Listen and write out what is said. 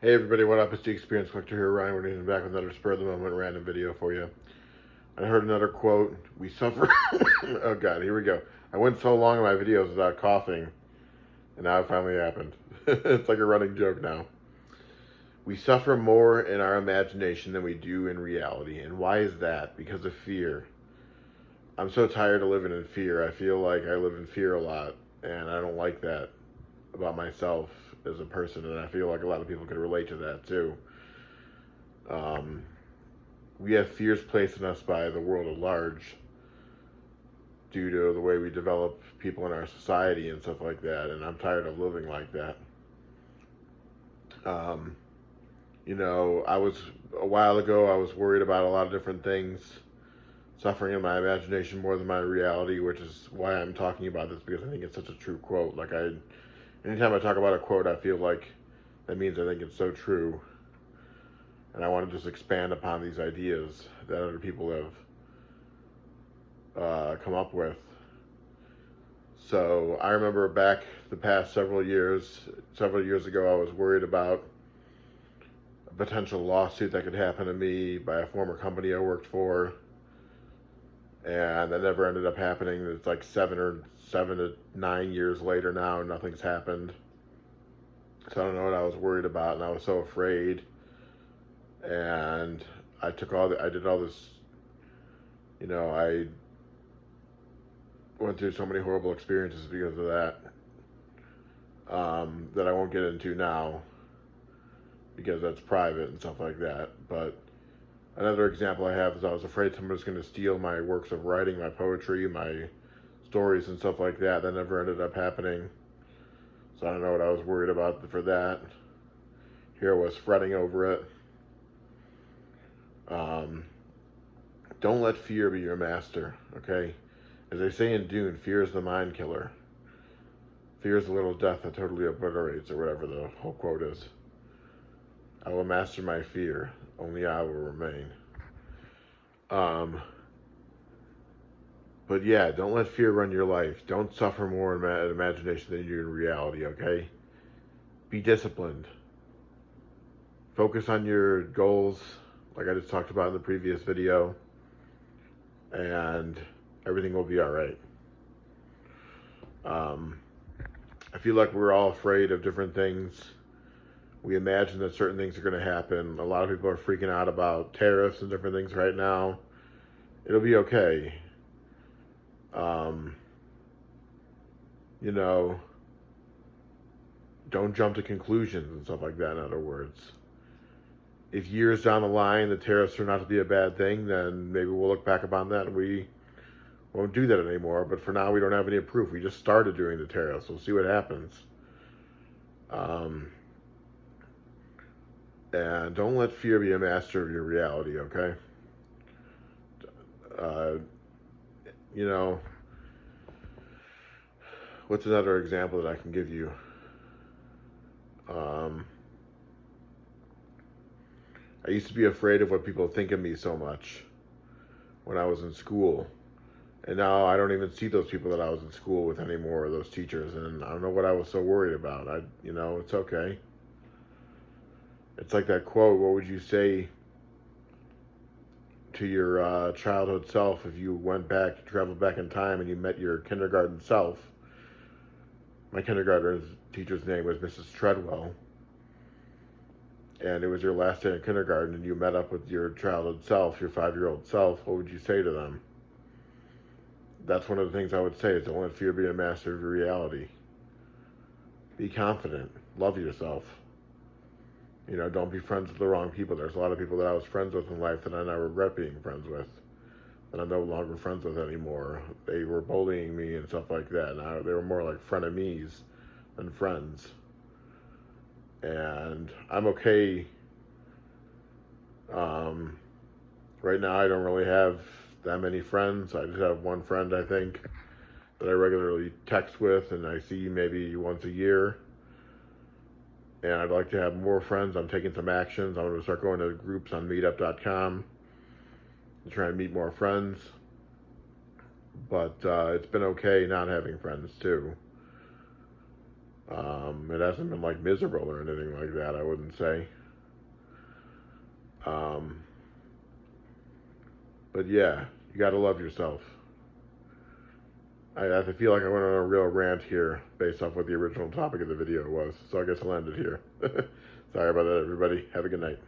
Hey everybody, what up? It's the Experience Collector here, Ryan. We're back with another spur of the moment random video for you. I heard another quote. We suffer. Oh god, here we go. I went so long in my videos without coughing, and now it finally happened. It's like a running joke now. We suffer more in our imagination than we do in reality. And why is that? Because of fear. I'm so tired of living in fear. I feel like I live in fear a lot, and I don't like that about myself as a person, and I feel like a lot of people could relate to that too. Um, we have fears placed on us by the world at large due to the way we develop people in our society and stuff like that, and I'm tired of living like that. Um, I was a while ago, I was worried about a lot of different things, suffering in my imagination more than my reality, which is why I'm talking about this because I think it's such a true quote. Anytime I talk about a quote, I feel like that means I think it's so true. And I want to just expand upon these ideas that other people have come up with. So I remember back the past several years ago, I was worried about a potential lawsuit that could happen to me by a former company I worked for. And that never ended up happening. It's like 7 to 9 years later now, and nothing's happened. So I don't know what I was worried about, and I was so afraid. And I did all this, I went through so many horrible experiences because of that, that I won't get into now because that's private and stuff like that. But another example I have is I was afraid someone was going to steal my works of writing, my poetry, my stories and stuff like that. That never ended up happening. So I don't know what I was worried about for that. Here I was fretting over it. Don't let fear be your master, okay? As they say in Dune, fear is the mind killer. Fear is the little death that totally obliterates, or whatever the whole quote is. I will master my fear, only I will remain. But yeah, don't let fear run your life. Don't suffer more in imagination than you do in reality, okay? Be disciplined. Focus on your goals, like I just talked about in the previous video, and everything will be all right. I feel like we're all afraid of different things. We imagine that certain things are going to happen. A lot of people are freaking out about tariffs and different things right now. It'll be okay. Um, you know, don't jump to conclusions and stuff like that, in other words. If years down the line the tariffs turn out to be a bad thing, then maybe we'll look back upon that and we won't do that anymore. But for now, we don't have any proof. We just started doing the tariffs. We'll see what happens. And don't let fear be a master of your reality, okay? Uh, you know, what's another example that I can give you? I used to be afraid of what people think of me so much when I was in school. And now I don't even see those people that I was in school with anymore, those teachers. And I don't know what I was so worried about. It's okay. It's like that quote, what would you say to your childhood self if you traveled back in time and you met your kindergarten self? My kindergarten teacher's name was Mrs. Treadwell. And it was your last day in kindergarten and you met up with your childhood self, your 5-year-old self. What would you say to them? That's one of the things I would say is don't let fear be a master of your reality. Be confident. Love yourself. Don't be friends with the wrong people. There's a lot of people that I was friends with in life that I now regret being friends with, that I'm no longer friends with anymore. They were bullying me and stuff like that. Now they were more like frenemies than friends. And I'm okay. Right now I don't really have that many friends. I just have one friend, I think, that I regularly text with and I see maybe once a year. And I'd like to have more friends. I'm taking some actions. I'm going to start going to groups on meetup.com to try and meet more friends. But it's been okay not having friends too. It hasn't been like miserable or anything like that, I wouldn't say. But yeah, you gotta love yourself. I feel like I went on a real rant here based off what the original topic of the video was, so I guess I'll end it here. Sorry about that, everybody. Have a good night.